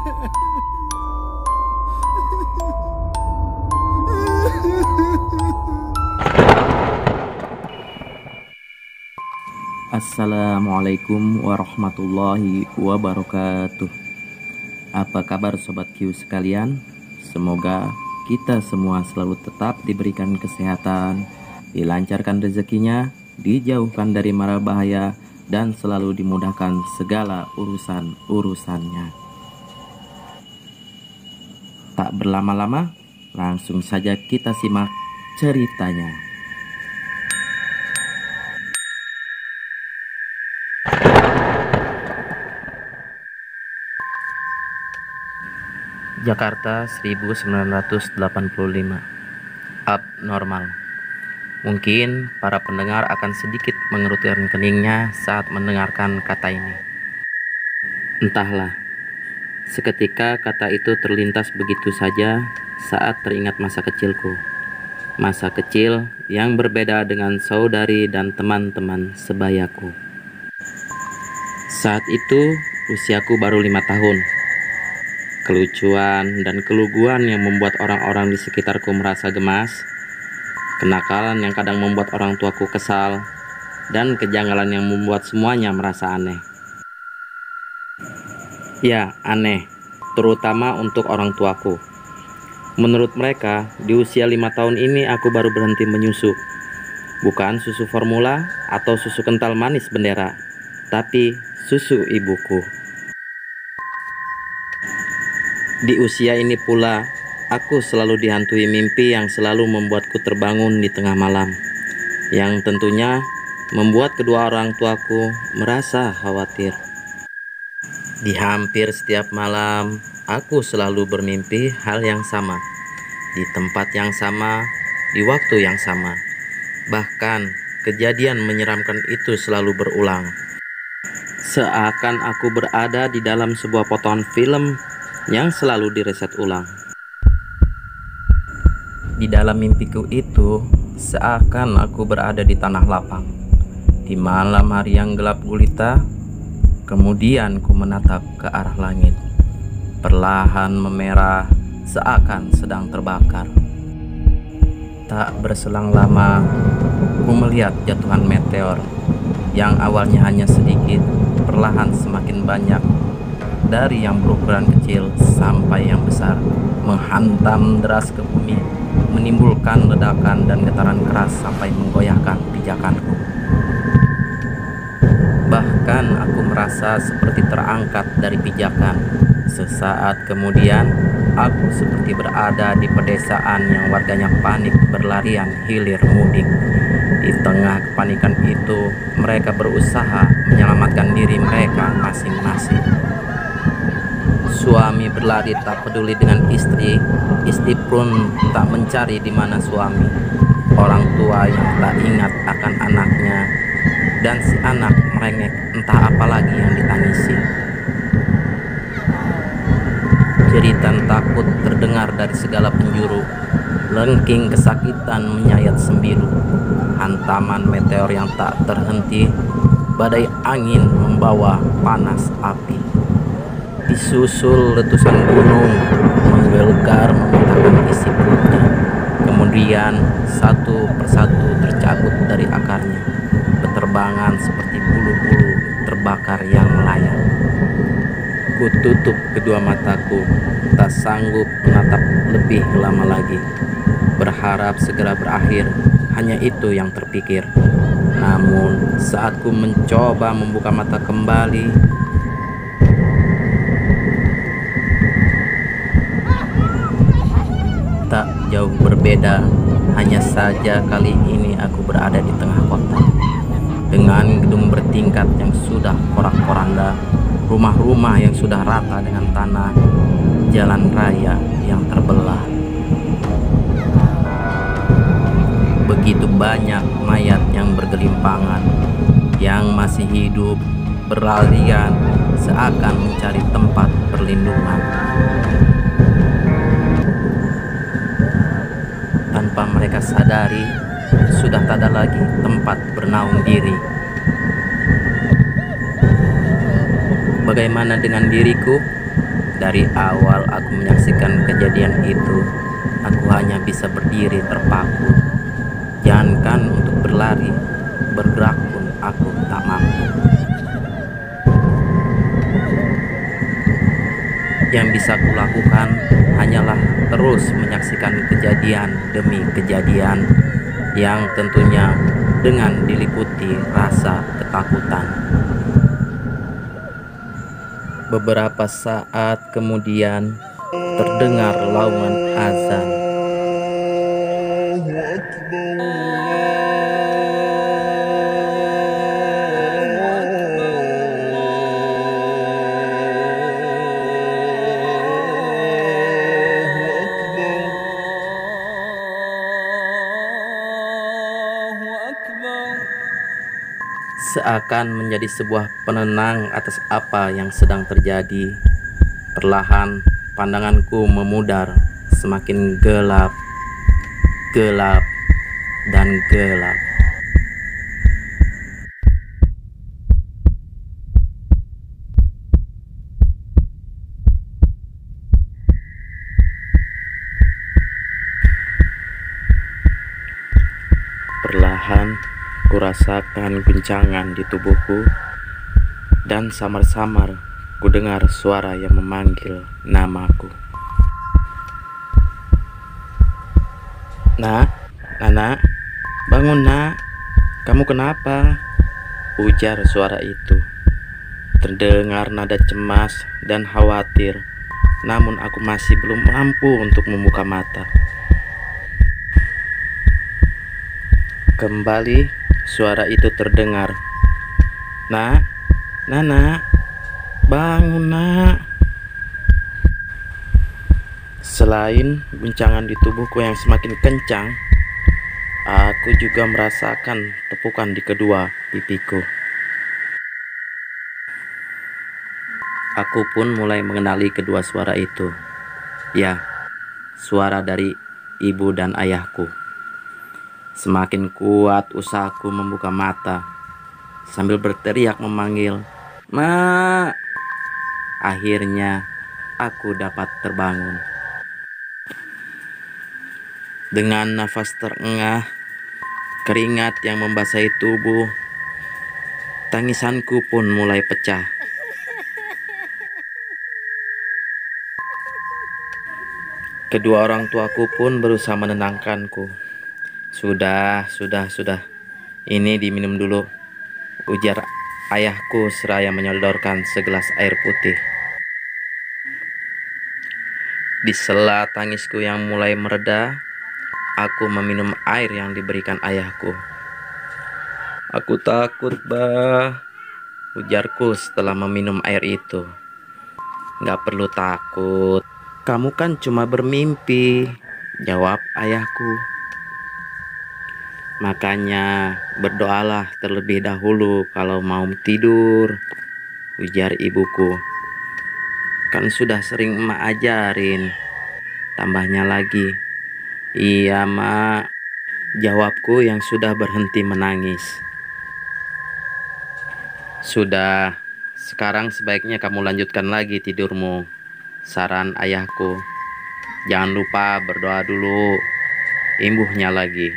Assalamualaikum warahmatullahi wabarakatuh. Apa kabar Sobat Q sekalian? Semoga kita semua selalu tetap diberikan kesehatan, dilancarkan rezekinya, dijauhkan dari mara bahaya, dan selalu dimudahkan segala urusan-urusannya. Tak berlama-lama, langsung saja kita simak ceritanya. Jakarta 1985. Abnormal. Mungkin para pendengar akan sedikit mengerutkan keningnya saat mendengarkan kata ini. Entahlah, seketika kata itu terlintas begitu saja saat teringat masa kecilku. Masa kecil yang berbeda dengan saudari dan teman-teman sebayaku. Saat itu usiaku baru 5 tahun. Kelucuan dan keluguan yang membuat orang-orang di sekitarku merasa gemas, kenakalan yang kadang membuat orang tuaku kesal, dan kejanggalan yang membuat semuanya merasa aneh. Ya, aneh, terutama untuk orang tuaku. Menurut mereka, di usia 5 tahun ini aku baru berhenti menyusu. Bukan susu formula atau susu kental manis bendera, tapi susu ibuku. Di usia ini pula, aku selalu dihantui mimpi yang selalu membuatku terbangun di tengah malam, yang tentunya membuat kedua orang tuaku merasa khawatir. Di hampir setiap malam, aku selalu bermimpi hal yang sama, di tempat yang sama, di waktu yang sama. Bahkan, kejadian menyeramkan itu selalu berulang. Seakan aku berada di dalam sebuah potongan film yang selalu direset ulang. Di dalam mimpiku itu, seakan aku berada di tanah lapang. Di malam hari yang gelap gulita, kemudian ku menatap ke arah langit. Perlahan memerah, seakan sedang terbakar. Tak berselang lama, ku melihat jatuhan meteor yang awalnya hanya sedikit, perlahan semakin banyak. Dari yang berukuran kecil sampai yang besar, menghantam deras ke bumi, menimbulkan ledakan dan getaran keras sampai menggoyahkan pijakanku. Bahkan aku merasa seperti terangkat dari pijakan. Sesaat kemudian, aku seperti berada di pedesaan yang warganya panik berlarian hilir mudik. Di tengah kepanikan itu, mereka berusaha menyelamatkan diri mereka masing-masing. Suami berlari tak peduli dengan istri pun tak mencari di mana suami. Orang tua yang tak ingat akan anaknya, dan si anak merengek entah apa lagi yang ditangisi. Jeritan takut terdengar dari segala penjuru. Lengking kesakitan menyayat sembilu. Hantaman meteor yang tak terhenti, badai angin membawa panas api. Disusul letusan gunung menggelegar memuntahkan isi perutnya. Kemudian satu persatu tercabut dari akarnya, berterbangan seperti bulu-bulu terbakar yang melayang. Ku tutup kedua mataku, tak sanggup menatap lebih lama lagi. Berharap segera berakhir, hanya itu yang terpikir. Namun saat ku mencoba membuka mata kembali, tak jauh berbeda, hanya saja kali ini aku berada di tengah kota. Dengan gedung bertingkat yang sudah porak-poranda, rumah-rumah yang sudah rata dengan tanah, jalan raya yang terbelah. Begitu banyak mayat yang bergelimpangan, yang masih hidup, berlarian, seakan mencari tempat perlindungan. Tanpa mereka sadari, sudah tak ada lagi tempat bernaung diri. Bagaimana dengan diriku? Dari awal aku menyaksikan kejadian itu, aku hanya bisa berdiri terpaku. Jangankan untuk berlari, bergerak pun aku tak mampu. Yang bisa kulakukan hanyalah terus menyaksikan kejadian demi kejadian yang tentunya dengan diliputi rasa ketakutan. Beberapa saat kemudian terdengar laungan azan. Seakan menjadi sebuah penenang atas apa yang sedang terjadi. Perlahan pandanganku memudar, semakin gelap, gelap, dan gelap. Perlahan kurasakan guncangan di tubuhku, dan samar-samar kudengar suara yang memanggil namaku. Nak, Nana, bangun nak, kamu kenapa? Ujar suara itu. Terdengar nada cemas dan khawatir, namun aku masih belum mampu untuk membuka mata. Kembali suara itu terdengar. Nak, Nana, bangun nak. Selain guncangan di tubuhku yang semakin kencang, aku juga merasakan tepukan di kedua pipiku. Aku pun mulai mengenali kedua suara itu. Ya, suara dari ibu dan ayahku. Semakin kuat usahaku membuka mata sambil berteriak memanggil, "Ma!" Akhirnya aku dapat terbangun. Dengan nafas terengah, keringat yang membasahi tubuh, tangisanku pun mulai pecah. Kedua orang tuaku pun berusaha menenangkanku. Sudah. Ini diminum dulu, ujar ayahku seraya menyodorkan segelas air putih. Di sela tangisku yang mulai mereda, aku meminum air yang diberikan ayahku. "Aku takut, Bah," ujarku setelah meminum air itu. "Gak perlu takut, kamu kan cuma bermimpi," jawab ayahku. "Makanya berdoalah terlebih dahulu kalau mau tidur," ujar ibuku. "Kan sudah sering emak ajarin," tambahnya lagi. "Iya mak," jawabku yang sudah berhenti menangis. "Sudah, sekarang sebaiknya kamu lanjutkan lagi tidurmu," saran ayahku. "Jangan lupa berdoa dulu," imbuhnya lagi.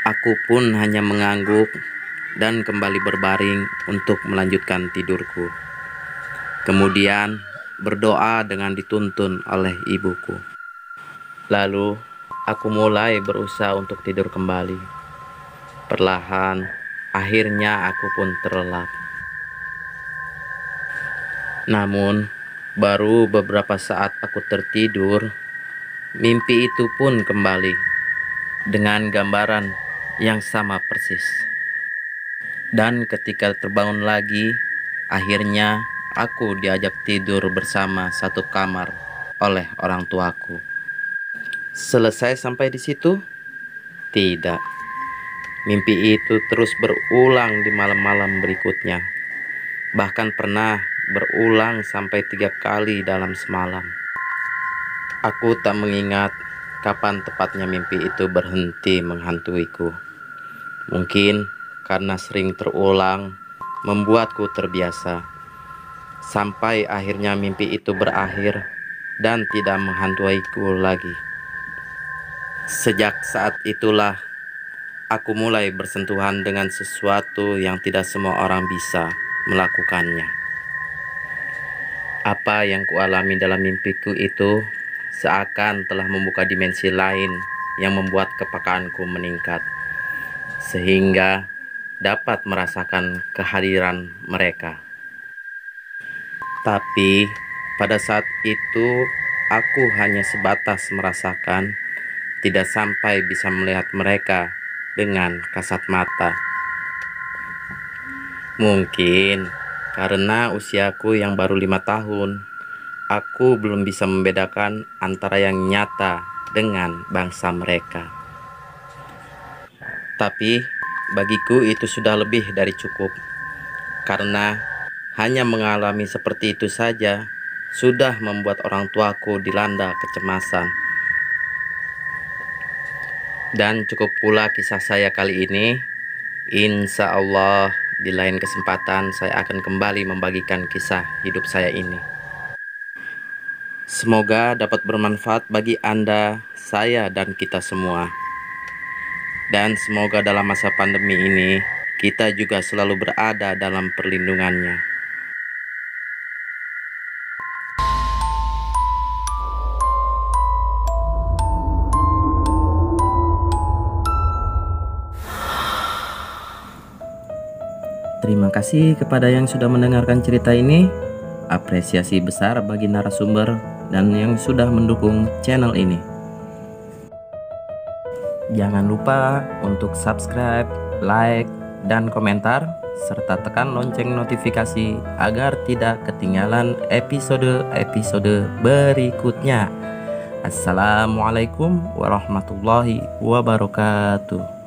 Aku pun hanya mengangguk dan kembali berbaring untuk melanjutkan tidurku. Kemudian berdoa dengan dituntun oleh ibuku. Lalu aku mulai berusaha untuk tidur kembali. Perlahan, akhirnya aku pun terlelap. Namun, baru beberapa saat aku tertidur, mimpi itu pun kembali dengan gambaran yang sama persis. Dan ketika terbangun lagi, akhirnya aku diajak tidur bersama satu kamar oleh orang tuaku. Selesai sampai di situ? Tidak. Mimpi itu terus berulang di malam-malam berikutnya. Bahkan pernah berulang sampai 3 kali dalam semalam. Aku tak mengingat kapan tepatnya mimpi itu berhenti menghantuiku. Mungkin karena sering terulang membuatku terbiasa. sampai akhirnya mimpi itu berakhir dan tidak menghantuiku lagi. Sejak saat itulah aku mulai bersentuhan dengan sesuatu yang tidak semua orang bisa melakukannya. Apa yang kualami dalam mimpiku itu seakan telah membuka dimensi lain yang membuat kepekaanku meningkat, sehingga dapat merasakan kehadiran mereka. Tapi pada saat itu aku hanya sebatas merasakan, tidak sampai bisa melihat mereka dengan kasat mata. Mungkin karena usiaku yang baru 5 tahun, aku belum bisa membedakan antara yang nyata dengan bangsa mereka. Tapi bagiku itu sudah lebih dari cukup, karena hanya mengalami seperti itu saja sudah membuat orang tuaku dilanda kecemasan. Dan cukup pula kisah saya kali ini. Insya Allah di lain kesempatan saya akan kembali membagikan kisah hidup saya ini. Semoga dapat bermanfaat bagi Anda, saya, dan kita semua. Dan semoga dalam masa pandemi ini kita juga selalu berada dalam perlindungannya. Terima kasih kepada yang sudah mendengarkan cerita ini. Apresiasi besar bagi narasumber dan yang sudah mendukung channel ini. Jangan lupa untuk subscribe, like, dan komentar, serta tekan lonceng notifikasi agar tidak ketinggalan episode-episode berikutnya. Assalamualaikum warahmatullahi wabarakatuh.